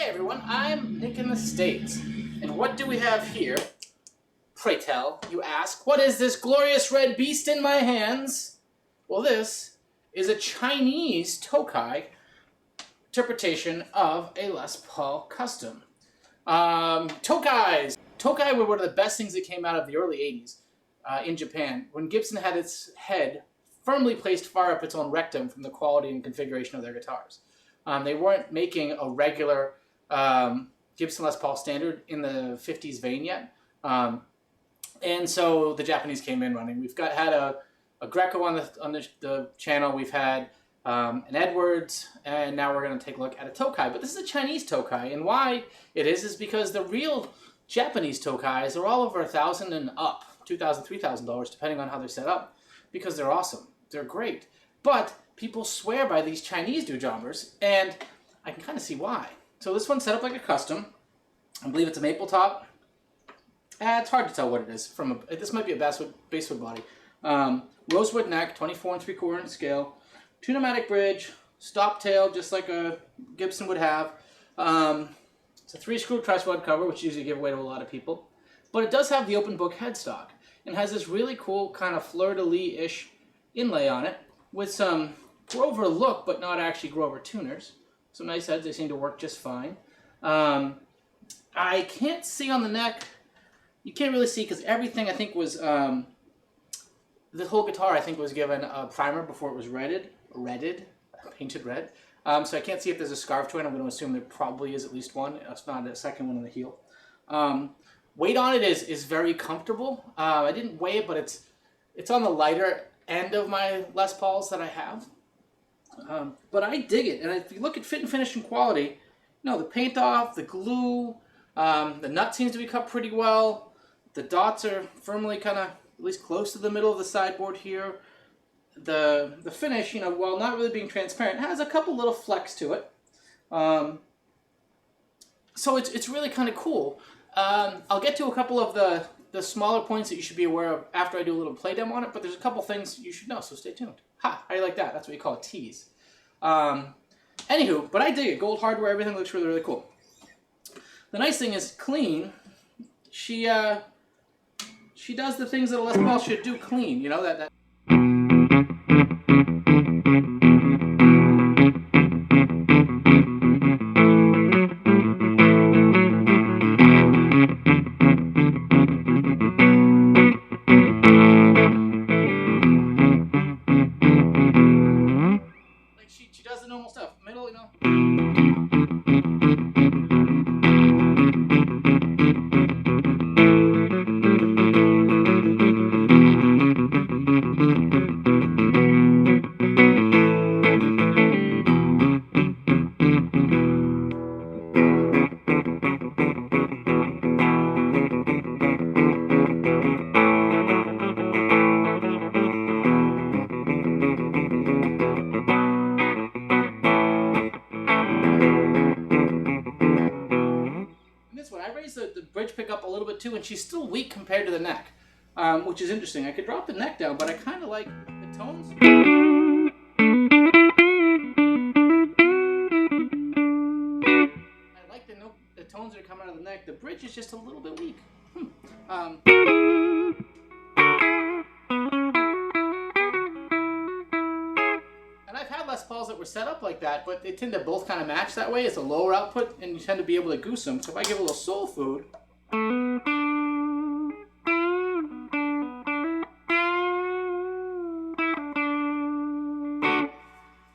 Hey everyone, I'm Nick in the States. And what do we have here? Pray tell, you ask, what is this glorious red beast in my hands? Well, this is a Chinese Tokai interpretation of a Les Paul Custom. Tokais were one of the best things that came out of the early 80s in Japan, when Gibson had its head firmly placed far up its own rectum from the quality and configuration of their guitars. They weren't making a regular Gibson Les Paul standard in the 50s vein yet. And so the Japanese came in running. We've had a Greco on the channel. We've had an Edwards, and now we're going to take a look at a Tokai. But this is a Chinese Tokai, and why it is because the real Japanese Tokais are all over $1,000 and up, $2,000, $3,000, depending on how they're set up, because they're awesome. They're great. But people swear by these Chinese doojobbers, and I can kind of see why. So this one's set up like a custom. I believe it's a maple top. It's hard to tell what it is. This might be a basswood body. Rosewood neck, 24 3/4 inch scale. Two-pneumatic bridge, stop tail, just like a Gibson would have. It's a 3-screw truss rod cover, which usually give away to a lot of people. But it does have the open book headstock, and has this really cool kind of fleur-de-lis-ish inlay on it, with some Grover look, but not actually Grover tuners. Some nice heads, they seem to work just fine. I can't see on the neck. You can't really see because everything I think was, the whole guitar I think was given a primer before it was painted red. So I can't see if there's a scarf to it. I'm going to assume there probably is at least one. It's not a second one on the heel. Weight on it is very comfortable. I didn't weigh it, but it's on the lighter end of my Les Pauls that I have. But I dig it, and if you look at fit and finish and quality, the paint off, the glue, the nut seems to be cut pretty well. The dots are firmly kind of at least close to the middle of the sideboard here. The finish, while not really being transparent, has a couple little flecks to it. So it's really kind of cool. I'll get to a couple of the smaller points that you should be aware of after I do a little play demo on it, but there's a couple things you should know, so stay tuned. Ha! How do you like that? That's what you call a tease. Anywho, but I dig it. Gold hardware, everything looks really, really cool. The nice thing is clean. She does the things that a Les Paul should do clean, that she does the normal stuff. Middle, the bridge pick up a little bit too, and she's still weak compared to the neck, which is interesting. I could drop the neck down, but I kind of like the tones. I like the tones that are coming out of the neck. The bridge is just a little bit weak. And I've had Les Pauls that were set up like that, but they tend to both kind of match that way. It's a lower output, and you tend to be able to goose them. So if I give a little soul food,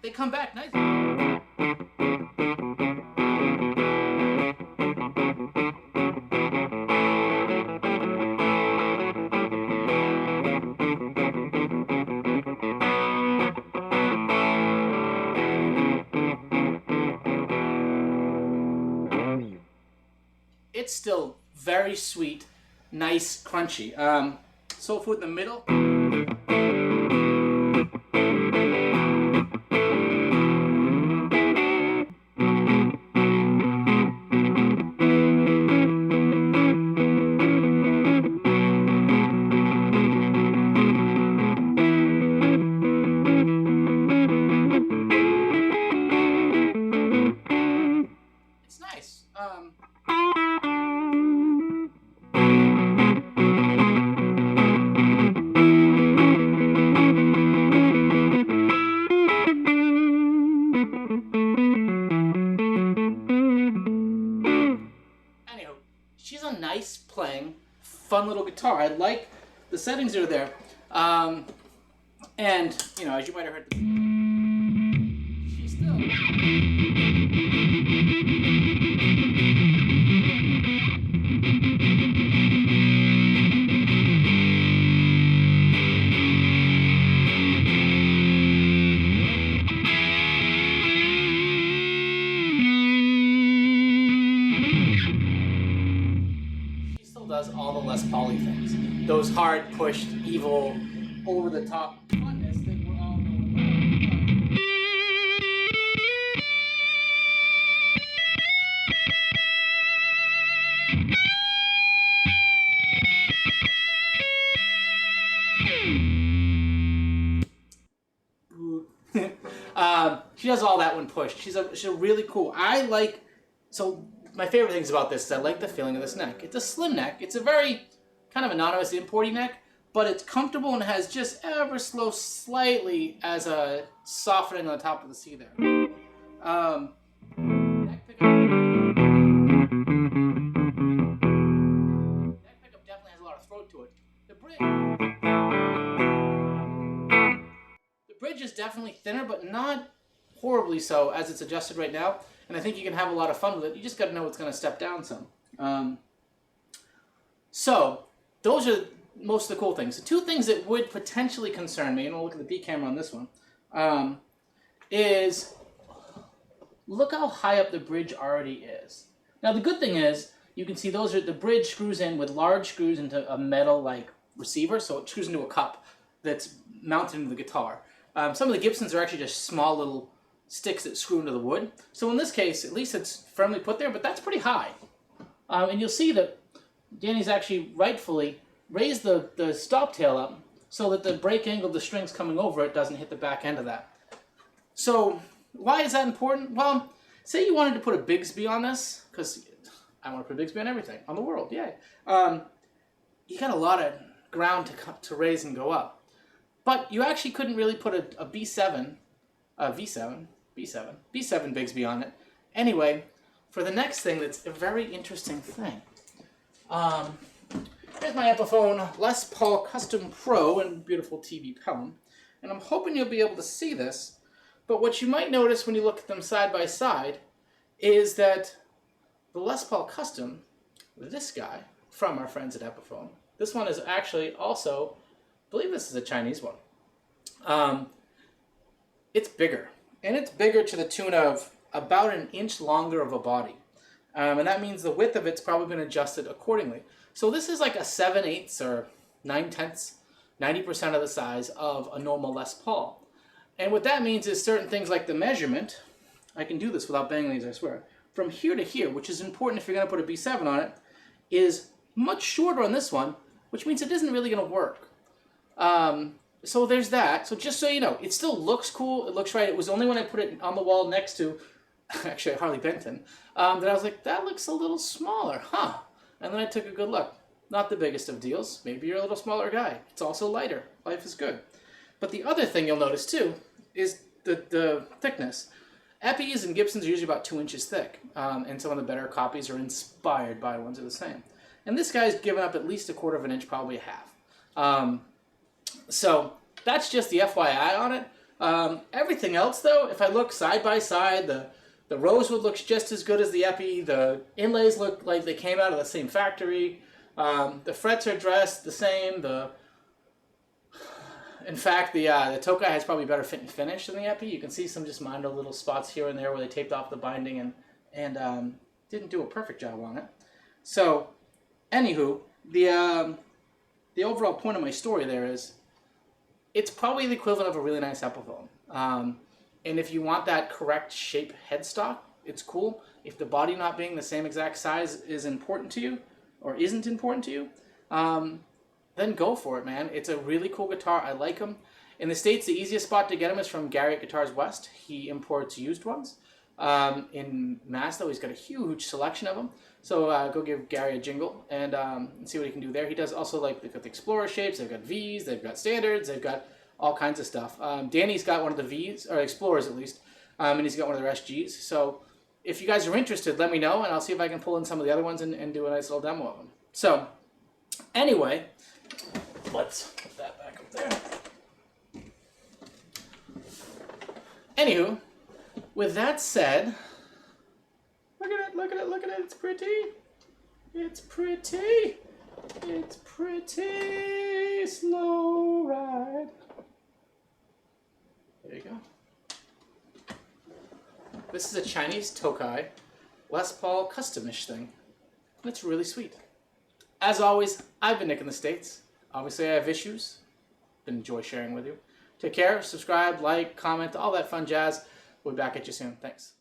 they come back nicely. It's still very sweet, nice, crunchy. Soul food in the middle. It's nice. Um, Anywho, she's a nice playing, fun little guitar. I like the settings that are there. And, as you might have heard, she's still. She still does all the Les Pauly things. Those hard pushed, evil, over the top funness that we're all knowing well. She does all that when pushed. She's a really cool. So my favorite things about this is I like the feeling of this neck. It's a slim neck. It's a very kind of anonymous importy neck, but it's comfortable and has just ever slow slightly as a softening on the top of the C there. Neck pickup definitely has a lot of throat to it. The bridge is definitely thinner, but not horribly so as it's adjusted right now. And I think you can have a lot of fun with it. You just got to know it's going to step down some. So those are most of the cool things. The two things that would potentially concern me, and we'll look at the B camera on this one, is look how high up the bridge already is. Now the good thing is you can see the bridge screws in with large screws into a metal like receiver, so it screws into a cup that's mounted into the guitar. Some of the Gibsons are actually just small little sticks that screw into the wood. So in this case, at least it's firmly put there, but that's pretty high. And you'll see that Danny's actually rightfully raised the stop tail up so that the break angle of the strings coming over it doesn't hit the back end of that. So why is that important? Well, say you wanted to put a Bigsby on this, because I want to put a Bigsby on everything, on the world, yay. You got a lot of ground to raise and go up. But you actually couldn't really put a B7 Bigsby on it. Anyway, for the next thing that's a very interesting thing. Here's my Epiphone Les Paul Custom Pro in beautiful TV Pelham. And I'm hoping you'll be able to see this. But what you might notice when you look at them side by side is that the Les Paul Custom, this guy, from our friends at Epiphone, this one is actually also, I believe this is a Chinese one. It's bigger. And it's bigger to the tune of about an inch longer of a body. And that means the width of it's probably been adjusted accordingly. So this is like a 7/8 or 9/10, 90% of the size of a normal Les Paul. And what that means is certain things like the measurement, I can do this without banging these, I swear, from here to here, which is important if you're going to put a B7 on it, is much shorter on this one, which means it isn't really going to work. So there's that. So just so you know, it still looks cool. It looks right. It was only when I put it on the wall next to, actually Harley Benton, that I was like, that looks a little smaller, huh? And then I took a good look. Not the biggest of deals. Maybe you're a little smaller guy. It's also lighter. Life is good. But the other thing you'll notice too is the thickness. Epis and Gibsons are usually about 2 inches thick, and some of the better copies are inspired by ones that are the same. And this guy's given up at least 1/4 of an inch, probably a half. So that's just the FYI on it. Everything else though, if I look side by side, the rosewood looks just as good as the Epi. The inlays look like they came out of the same factory. The frets are dressed the same. In fact, the Tokai has probably better fit and finish than the Epi. You can see some just minor little spots here and there where they taped off the binding and didn't do a perfect job on it. So, anywho, the overall point of my story there is it's probably the equivalent of a really nice Epiphone. And if you want that correct shape headstock, it's cool. If the body not being the same exact size is important to you, or isn't important to you, then go for it, man. It's a really cool guitar. I like them. In the States, the easiest spot to get them is from Garriott Guitars West. He imports used ones. in Mazda. He's got a huge selection of them. So go give Gary a jingle and see what he can do there. He does also, like, they've got the Explorer shapes, they've got Vs, they've got Standards, they've got all kinds of stuff. Danny's got one of the Vs, or Explorers at least, and he's got one of their SGs. So if you guys are interested, let me know, and I'll see if I can pull in some of the other ones and do a nice little demo of them. So anyway, let's put that back up there. Anywho, with that said, look at it, look at it, look at it. It's pretty. It's pretty. It's pretty. Slow ride. There you go. This is a Chinese Tokai Les Paul custom-ish thing. And it's really sweet. As always, I've been Nick in the States. Obviously, I have issues. Been enjoy sharing with you. Take care, subscribe, like, comment, all that fun jazz. We'll be back at you soon. Thanks.